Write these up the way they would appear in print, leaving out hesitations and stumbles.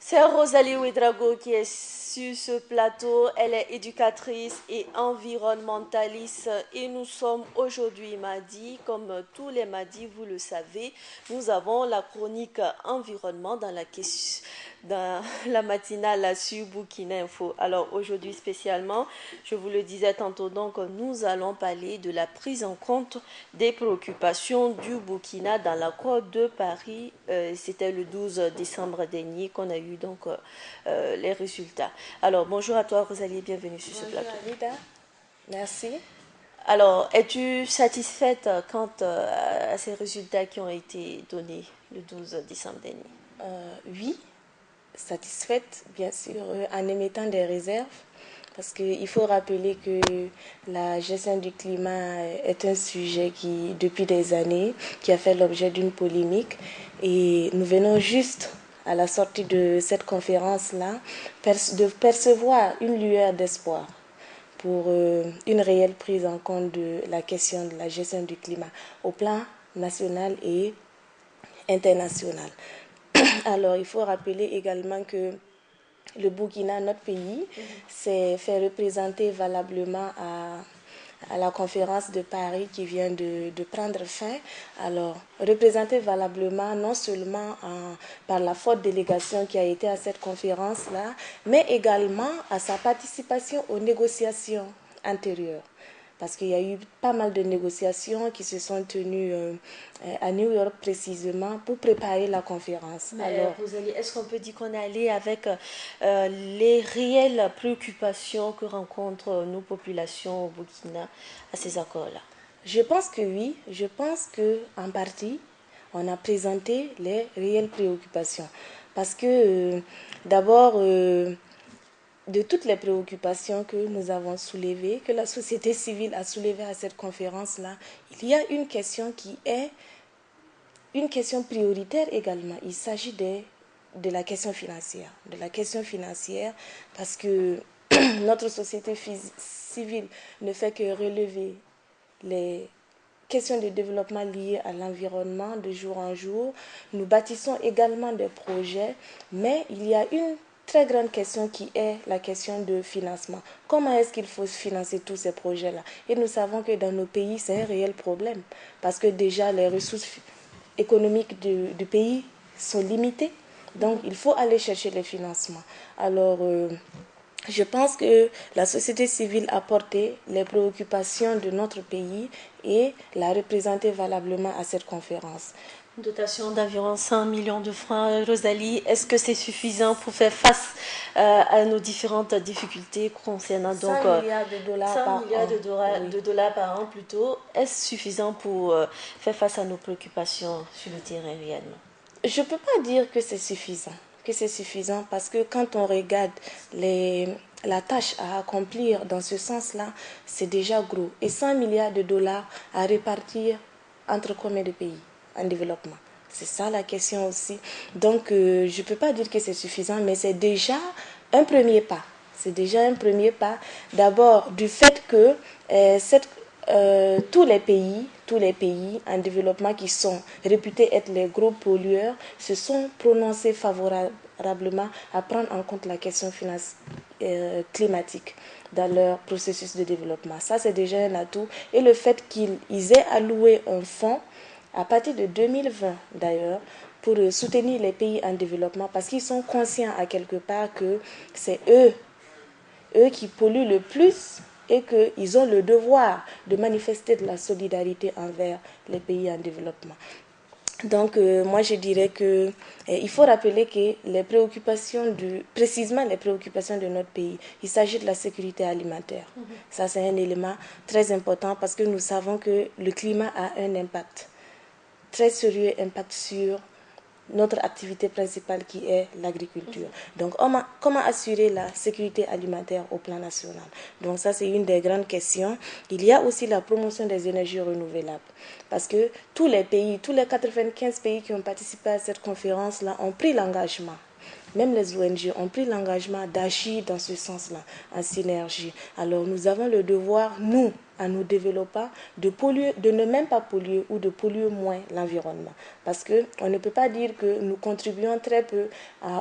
C'est Rosalie Ouedraogo qui est sur ce plateau. Elle est éducatrice et environnementaliste et nous sommes aujourd'hui mardi. Comme tous les mardis, vous le savez, nous avons la chronique environnement dans la matinale sur Burkina Info. Alors aujourd'hui spécialement, je vous le disais tantôt, donc nous allons parler de la prise en compte des préoccupations du Burkina dans l'accord de Paris. C'était le 12 décembre dernier qu'on a eu donc les résultats. Alors bonjour à toi Rosalie, bienvenue sur ce plateau. Bonjour Alida, merci. Alors, es-tu satisfaite quant à ces résultats qui ont été donnés le 12 décembre dernier? Oui, satisfaite, bien sûr, en émettant des réserves, parce qu'il faut rappeler que la gestion du climat est un sujet qui, depuis des années, qui a fait l'objet d'une polémique. Et nous venons juste, à la sortie de cette conférence-là, de percevoir une lueur d'espoir pour une réelle prise en compte de la question de la gestion du climat au plan national et international. Alors, il faut rappeler également que le Burkina, notre pays, s'est fait représenter valablement à la conférence de Paris qui vient de prendre fin. Alors, représenter valablement non seulement par la forte délégation qui a été à cette conférence-là, mais également à sa participation aux négociations antérieures. Parce qu'il y a eu pas mal de négociations qui se sont tenues à New York précisément pour préparer la conférence. Mais alors, Rosalie, est-ce qu'on peut dire qu'on est allé avec les réelles préoccupations que rencontrent nos populations au Burkina à ces accords-là? Je pense que oui. Je pense qu'en partie, on a présenté les réelles préoccupations. Parce que d'abord, de toutes les préoccupations que nous avons soulevées, que la société civile a soulevées à cette conférence-là, il y a une question qui est une question prioritaire également. Il s'agit de la question financière. De la question financière parce que notre société civile ne fait que relever les questions de développement liées à l'environnement de jour en jour. Nous bâtissons également des projets, mais il y a une très grande question qui est la question de financement. Comment est-ce qu'il faut financer tous ces projets-là? Et nous savons que dans nos pays, c'est un réel problème parce que déjà les ressources économiques du pays sont limitées. Donc, il faut aller chercher les financements. Alors, je pense que la société civile a porté les préoccupations de notre pays et l'a représenté valablement à cette conférence. Une dotation d'environ 100 millions de francs. Rosalie, est-ce que c'est suffisant pour faire face à nos différentes difficultés concernant donc 100 milliards de dollars 100 par milliards an. de dollars par an plutôt? Est-ce suffisant pour faire face à nos préoccupations sur le terrain réellement? Je ne peux pas dire que c'est suffisant. Que c'est suffisant parce que quand on regarde la tâche à accomplir dans ce sens-là, c'est déjà gros. Et 100 milliards de dollars à répartir entre combien de pays en développement? C'est ça la question aussi. Donc, je ne peux pas dire que c'est suffisant, mais c'est déjà un premier pas. C'est déjà un premier pas. D'abord, du fait que tous les pays en développement qui sont réputés être les gros pollueurs se sont prononcés favorablement à prendre en compte la question climatique dans leur processus de développement. Ça, c'est déjà un atout. Et le fait qu'ils aient alloué un fonds à partir de 2020 d'ailleurs, pour soutenir les pays en développement, parce qu'ils sont conscients à quelque part que c'est eux qui polluent le plus et qu'ils ont le devoir de manifester de la solidarité envers les pays en développement. Donc, moi, je dirais que il faut rappeler que précisément les préoccupations de notre pays, il s'agit de la sécurité alimentaire. Ça, c'est un élément très important parce que nous savons que le climat a un impact très sérieux impact sur notre activité principale qui est l'agriculture. Donc, comment assurer la sécurité alimentaire au plan national? Donc, ça, c'est une des grandes questions. Il y a aussi la promotion des énergies renouvelables. Parce que tous les 95 pays qui ont participé à cette conférence-là ont pris l'engagement. Même les ONG ont pris l'engagement d'agir dans ce sens-là, en synergie. Alors, nous avons le devoir, nous, à nos développeurs de ne même pas polluer ou de polluer moins l'environnement. Parce qu'on ne peut pas dire que nous contribuons très peu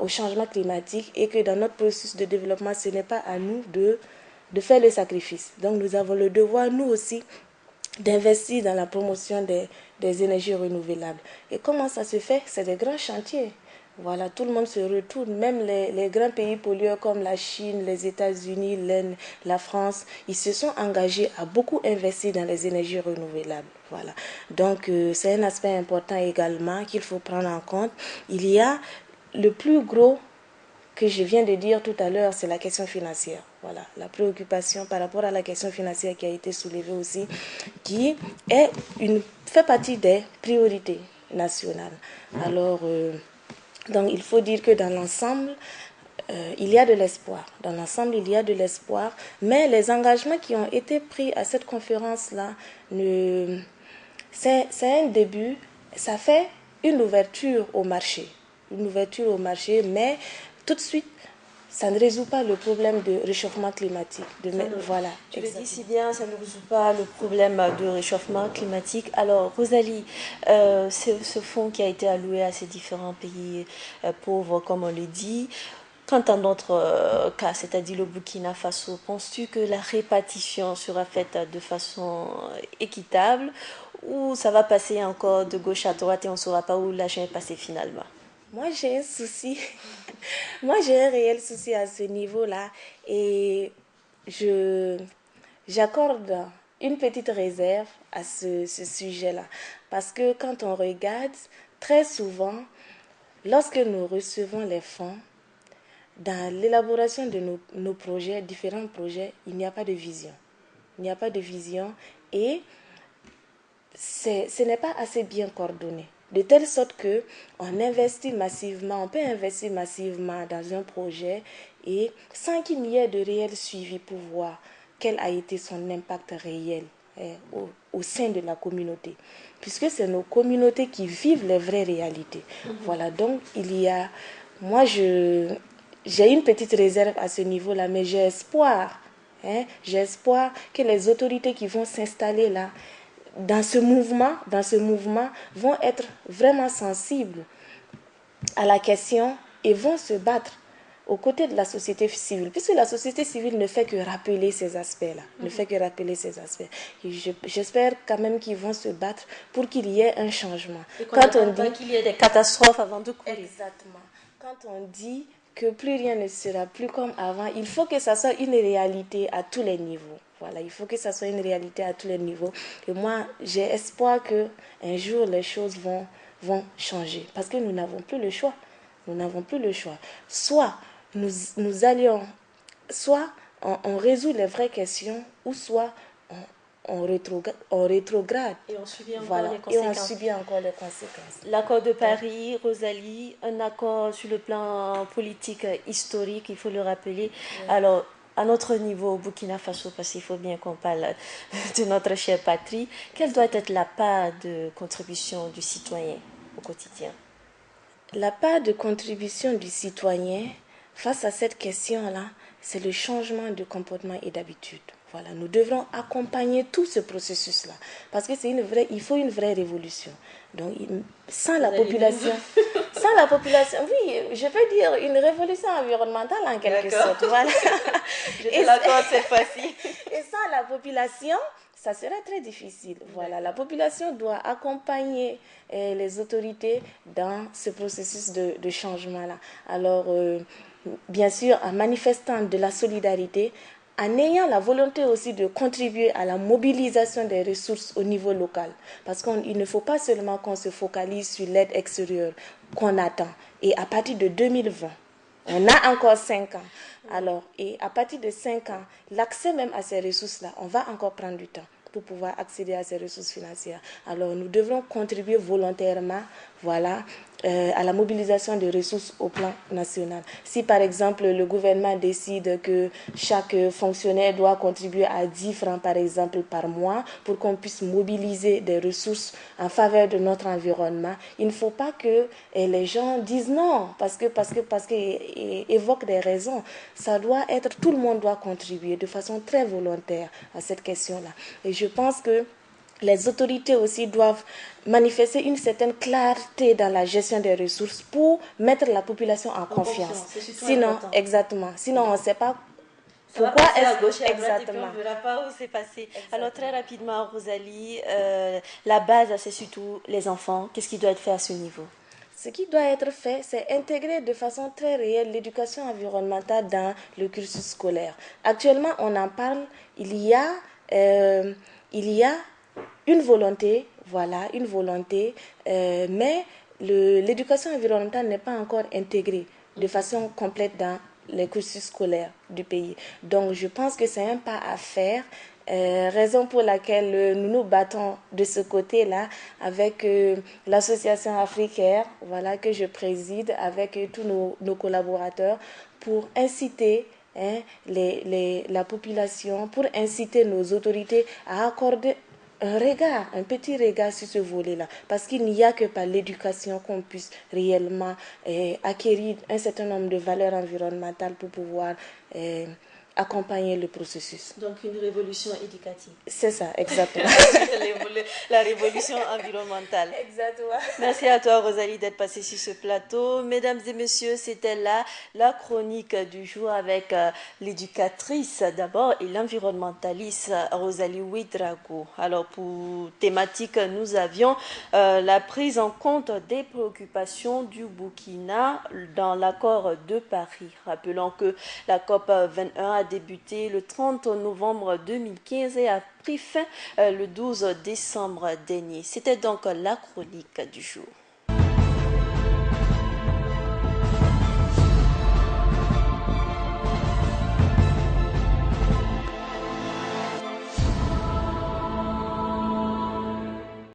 au changement climatique et que dans notre processus de développement, ce n'est pas à nous de faire le sacrifice. Donc nous avons le devoir, nous aussi, d'investir dans la promotion des énergies renouvelables. Et comment ça se fait? C'est des grands chantiers. Voilà, tout le monde se retourne, même les grands pays pollueurs comme la Chine, les États-Unis, l'Inde, la France, ils se sont engagés à beaucoup investir dans les énergies renouvelables. Voilà. Donc, c'est un aspect important également qu'il faut prendre en compte. Il y a le plus gros que je viens de dire tout à l'heure, c'est la question financière. Voilà, la préoccupation par rapport à la question financière qui a été soulevée aussi, qui fait partie des priorités nationales. Alors, donc il faut dire que dans l'ensemble, il y a de l'espoir. Dans l'ensemble, il y a de l'espoir, mais les engagements qui ont été pris à cette conférence-là, c'est un début, ça fait une ouverture au marché. Une ouverture au marché, mais tout de suite, ça ne résout pas le problème de réchauffement climatique. Voilà, tu le dis si bien, ça ne résout pas le problème de réchauffement climatique. Alors, Rosalie, ce fonds qui a été alloué à ces différents pays pauvres, comme on le dit, quant à notre cas, c'est-à-dire le Burkina Faso, penses-tu que la répartition sera faite de façon équitable ou ça va passer encore de gauche à droite et on ne saura pas où l'argent est passé finalement? Moi, j'ai un souci. Moi, j'ai un réel souci à ce niveau-là. Et j'accorde une petite réserve à ce sujet-là. Parce que quand on regarde, très souvent, lorsque nous recevons les fonds, dans l'élaboration de nos projets, différents projets, il n'y a pas de vision. Il n'y a pas de vision et ce n'est pas assez bien coordonné. De telle sorte que on investit massivement, on peut investir massivement dans un projet et sans qu'il n'y ait de réel suivi pour voir quel a été son impact réel au sein de la communauté. Puisque c'est nos communautés qui vivent les vraies réalités. Voilà, donc moi j'ai une petite réserve à ce niveau-là, mais j'ai espoir que les autorités qui vont s'installer là, dans ce mouvement, vont être vraiment sensibles à la question et vont se battre aux côtés de la société civile, puisque la société civile ne fait que rappeler ces aspects-là, J'espère quand même qu'ils vont se battre pour qu'il y ait un changement. Et quand on dit qu'il y ait des catastrophes avant de courir. Exactement. Quand on dit que plus rien ne sera plus comme avant, il faut que ça soit une réalité à tous les niveaux. Voilà, il faut que ça soit une réalité à tous les niveaux. Et moi, j'ai espoir que un jour les choses vont changer, parce que nous n'avons plus le choix. Nous n'avons plus le choix. Soit nous allions, soit on résout les vraies questions, ou soit on rétrograde. Et on subit encore les conséquences. L'accord de Paris, Rosalie, un accord sur le plan politique historique, il faut le rappeler. Oui. Alors, à notre niveau au Burkina Faso, parce qu'il faut bien qu'on parle de notre chère patrie, quelle doit être la part de contribution du citoyen au quotidien? La part de contribution du citoyen face à cette question-là, c'est le changement de comportement et d'habitude. Voilà, nous devrons accompagner tout ce processus-là, parce que il faut une vraie révolution. Donc, sans la population, oui, je peux dire une révolution environnementale en quelque sorte. Voilà. Je te l'accorde cette fois-ci. Et sans la population, ça serait très difficile. Voilà, la population doit accompagner les autorités dans ce processus de changement-là. Alors, bien sûr, en manifestant de la solidarité, en ayant la volonté aussi de contribuer à la mobilisation des ressources au niveau local. Parce qu'il ne faut pas seulement qu'on se focalise sur l'aide extérieure qu'on attend. Et à partir de 2020, on a encore 5 ans. Alors, et à partir de 5 ans, l'accès même à ces ressources-là, on va encore prendre du temps pour pouvoir accéder à ces ressources financières. Alors, nous devrons contribuer volontairement, voilà, à la mobilisation des ressources au plan national. Si par exemple le gouvernement décide que chaque fonctionnaire doit contribuer à 10 francs par exemple par mois pour qu'on puisse mobiliser des ressources en faveur de notre environnement, il ne faut pas que les gens disent non parce que évoquent des raisons. Ça doit être, tout le monde doit contribuer de façon très volontaire à cette question-là. Et je pense que les autorités aussi doivent manifester une certaine clarté dans la gestion des ressources pour mettre la population en confiance. Sinon, important. Exactement. Sinon, on ne sait pas pourquoi est-ce à gauche et à droite et puis on ne verra pas où c'est passé. Exactement. Alors très rapidement, Rosalie, la base, c'est surtout les enfants. Qu'est-ce qui doit être fait à ce niveau? Ce qui doit être fait, c'est intégrer de façon très réelle l'éducation environnementale dans le cursus scolaire. Actuellement, on en parle, il y a une volonté, mais l'éducation environnementale n'est pas encore intégrée de façon complète dans les cursus scolaires du pays. Donc, je pense que c'est un pas à faire. Raison pour laquelle nous nous battons de ce côté-là avec l'association africaine, que je préside, avec tous nos collaborateurs pour inciter la population, pour inciter nos autorités à accorder un petit regard sur ce volet-là, parce qu'il n'y a que par l'éducation qu'on puisse réellement acquérir un certain nombre de valeurs environnementales pour pouvoir accompagner le processus. Donc une révolution éducative. C'est ça, exactement. La révolution environnementale. Exactement. Merci à toi, Rosalie, d'être passée sur ce plateau. Mesdames et messieurs, c'était là la chronique du jour avec l'éducatrice d'abord et l'environnementaliste Rosalie Ouédraogo. Alors pour thématique, nous avions la prise en compte des préoccupations du Burkina dans l'accord de Paris. Rappelons que la COP 21 a débuté le 30 novembre 2015 et a pris fin le 12 décembre dernier. C'était donc la chronique du jour.